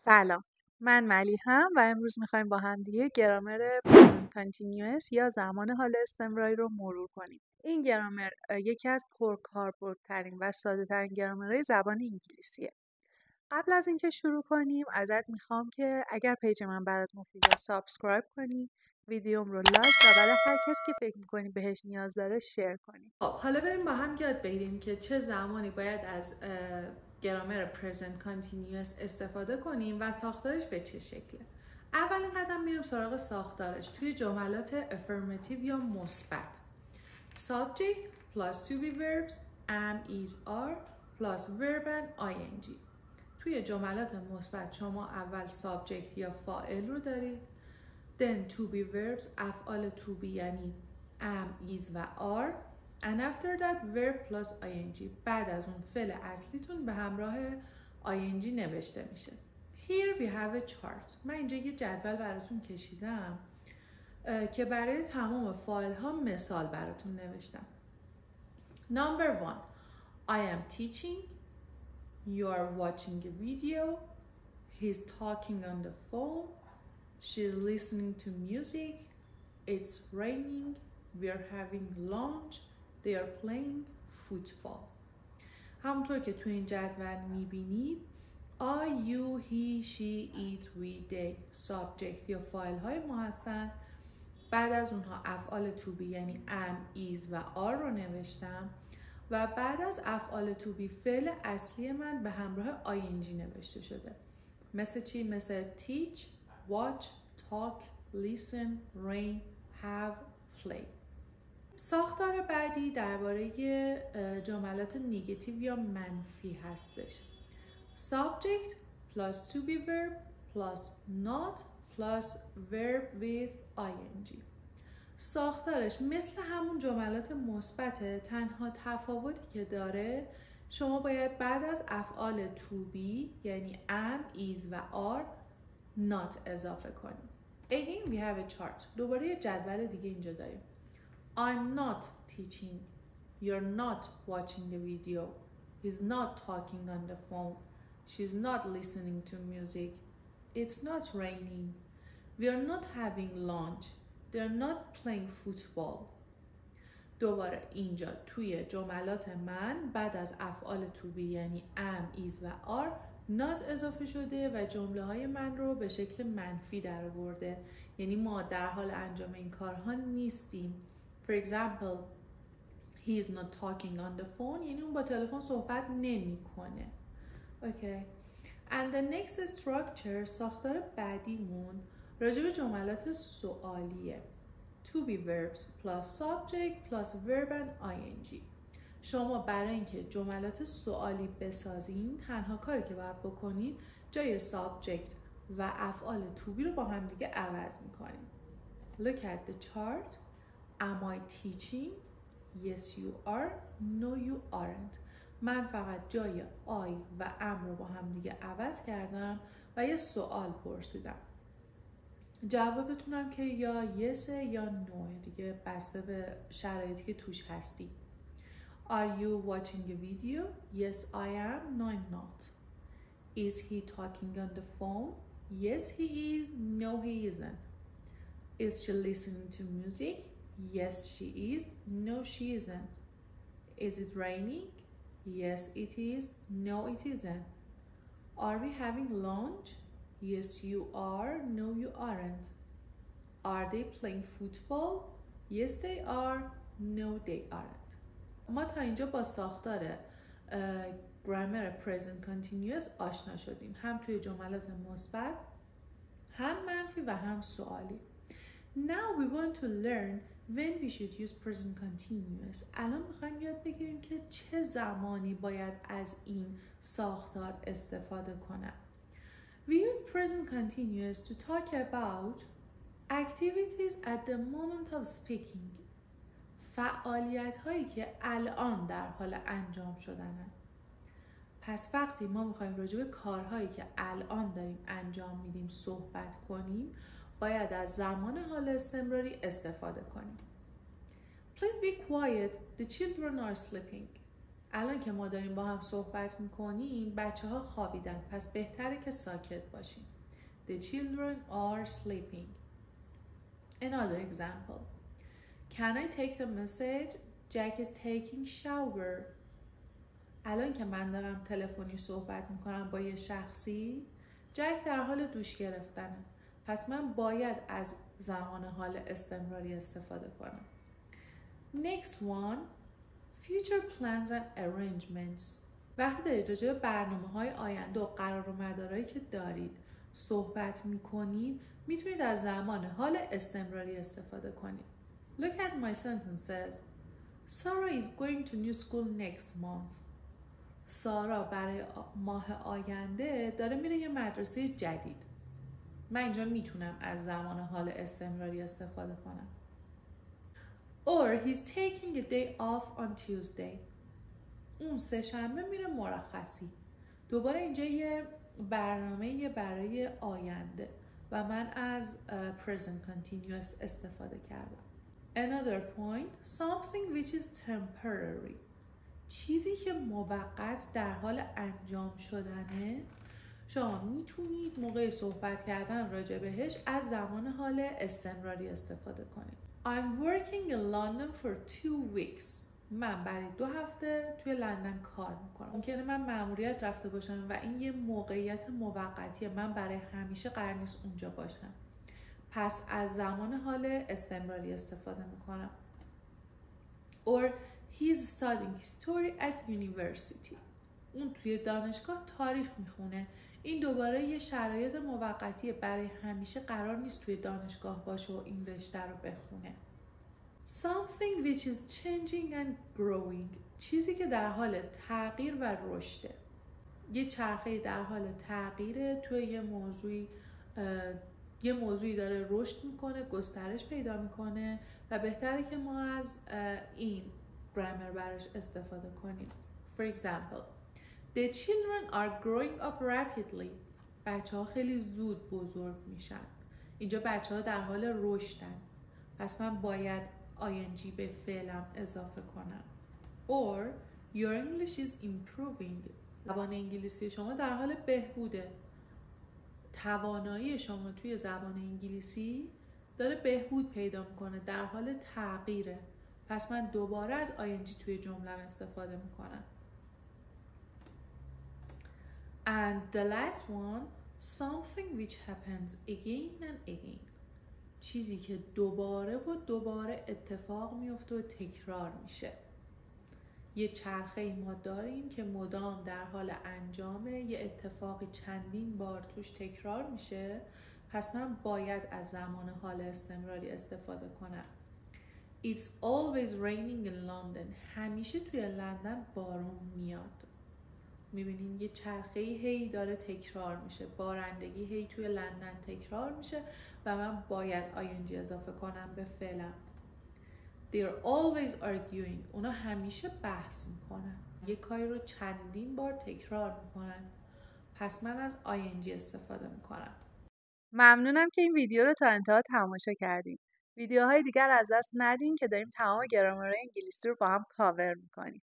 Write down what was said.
سلام، من ملیحم و امروز میخوایم با هم دیگه گرامر present continuous یا زمان حال استمراری رو مرور کنیم. این گرامر یکی از پرکاربردترین و ساده ترین گرامرهای زبان انگلیسیه. قبل از اینکه شروع کنیم ازت میخوام که اگر پیج من برات مفیده سابسکرایب کنی، ویدیوم رو لایک و برای هر کس که فکر میکنی بهش نیاز داره شیر کنی. حالا بریم با هم یاد بگیریم که چه زمانی باید از گرامر present continuous استفاده کنیم و ساختارش به چه شکله. اولین قدم میریم سراغ ساختارش توی جملات affirmative یا مثبت. Subject plus to be verbs am, is, are plus verb and ing. توی جملات مثبت شما اول subject یا فاعل رو دارید. Then to be verbs افعال to be یعنی am, is و are. And after that verb plus ing. بعد از اون فعل اصلیتون به همراه ing نوشته میشه. Here we have a chart. من اینجا یه جدول براتون کشیدم که برای تمام فایل ها مثال براتون نوشتم. Number 1. I am teaching. You are watching a video. He's talking on the phone. She's listening to music. It's raining. We are having lunch. They are playing football. همونطور که تو این جدول میبینید I, you, he, she, it, we, they subject یا فایل های ما هستن. بعد از اونها افعال to be یعنی am, is و are رو نوشتم و بعد از افعال to be فعل اصلی من به همراه ing نوشته شده. مثل چی؟ مثل teach, watch, talk, listen, rain, have, play. ساختار بعدی درباره جملات نگاتیو یا منفی هستش. Subject plus to be verb plus not plus verb with ing. ساختارش مثل همون جملات مثبته، تنها تفاوتی که داره شما باید بعد از افعال to be یعنی am, is و are not اضافه کنید. Again we have a chart. دوباره یه جدول دیگه اینجا داریم. I'm not teaching. You're not watching the video. He's not talking on the phone. She's not listening to music. It's not raining. We are not having lunch. They're not playing football. دوباره اینجا توی جملات من بعد از افعال to be یعنی am, is و are not اضافه شده و جمله های من رو به شکل منفی در آورده. یعنی ما در حال انجام این کارها نیستیم. For example, he is not talking on the phone یعنی اون با تلفن صحبت نمیکنه. Okay. And the next structure ساختار بعدیمون راجع به جملات سوالیه. To be verbs plus subject plus verb and ing. شما برای اینکه جملات سوالی بسازین تنها کاری که باید بکنید جای subject و افعال to be رو با هم دیگه عوض میکنید. Look at the chart. Am I teaching? Yes you are. No you aren't. من فقط جای I و am رو با هم دیگه عوض کردم و یه سوال پرسیدم. جوابتونم که یا yes یا no دیگه بسته به شرایطی که توش هستی. Are you watching a video? Yes I am. No I'm not. Is he talking on the phone? Yes he is. No he isn't. Is she listening to music? Yes she is. No she isn't. Is it raining? Yes it is. No it isn't. Are we having lunch? Yes you are. No you aren't. Are they playing football? Yes they are. No they aren't. ما تا اینجا با ساختار گرامر present continuous آشنا شدیم، هم توی جملات مثبت هم منفی و هم سوالی. Now we want to learn when we should use present continuous. الان میخوایم یاد بگیریم که چه زمانی باید از این ساختار استفاده کنم. We use present continuous to talk about activities at the moment of speaking. فعالیت هایی که الان در حال انجام شدنن. پس وقتی ما میخوایم راجع به کارهایی که الان داریم انجام میدیم صحبت کنیم باید از زمان حال استمراری استفاده کنیم. Please be quiet. The children are sleeping. الان که ما داریم با هم صحبت میکنیم بچه ها خوابیدن، پس بهتره که ساکت باشیم. The children are sleeping. Another example. Can I take the message? Jack is taking shower. الان که من دارم تلفنی صحبت میکنم با یه شخصی، جک در حال دوش گرفتنه. پس من باید از زمان حال استمراری استفاده کنم. Next one. Future plans and arrangements. وقتی دارید راجع به برنامه‌های آینده و قرار و مدارایی که دارید صحبت میکنید، میتونید از زمان حال استمراری استفاده کنید. Look at my sentences. Sarah is going to new school next month. سارا برای ماه آینده داره میره یه مدرسه جدید. من اینجا میتونم از زمان حال استمراری استفاده کنم. Or he's taking a day off on Tuesday. اون سه شنبه میره مرخصی. دوباره اینجا یه برنامه برای آینده و من از present continuous استفاده کردم. Another point, something which is temporary. چیزی که موقت در حال انجام شدنه، شما میتونید موقع صحبت کردن راجع بهش از زمان حال استمراری استفاده کنید. I'm working in London for 2 weeks. من برای 2 هفته توی لندن کار میکنم. ممکنه من مأموریت رفته باشم و این یه موقعیت موقتیه، من برای همیشه قرار نیست اونجا باشم. پس از زمان حال استمراری استفاده میکنم. Or he's studying history at university. اون توی دانشگاه تاریخ میخونه. این دوباره یه شرایط موقتیه، برای همیشه قرار نیست توی دانشگاه باشه و این رشته رو بخونه. Something which is changing and growing. چیزی که در حال تغییر و رشده. یه چرخه در حال تغییره، توی یه موضوعی داره رشد میکنه، گسترش پیدا میکنه و بهتره که ما از این گرامر براش استفاده کنیم. For example, the children are growing up rapidly. بچه ها خیلی زود بزرگ میشن. اینجا بچه ها در حال رشدن. پس من باید ing به فعلم اضافه کنم. Or your English is improving. زبان انگلیسی شما در حال بهبوده. توانایی شما توی زبان انگلیسی داره بهبود پیدا میکنه، در حال تغییره. پس من دوباره از ing توی جمله‌ام استفاده میکنم. And the last one, something which happens again and again. چیزی که دوباره و دوباره اتفاق میفته و تکرار میشه. یه چرخه ما داریم که مدام در حال انجامه، یه اتفاقی چندین بار توش تکرار میشه. پس من باید از زمان حال استمراری استفاده کنم. It's always raining in London. همیشه توی لندن بارون میاد. میبینین یه چرخه هی داره تکرار میشه، بارندگی هی توی لندن تکرار میشه و من باید ing اضافه کنم به فعلم. They're always arguing. اونا همیشه بحث میکنن، یه کاری رو چندین بار تکرار میکنن. پس من از ing استفاده میکنم. ممنونم که این ویدیو رو تا انتها تماشا کردین. ویدیوهای دیگر از دست ندین که داریم تمام گرامرهای انگلیسی رو با هم کاور میکنیم.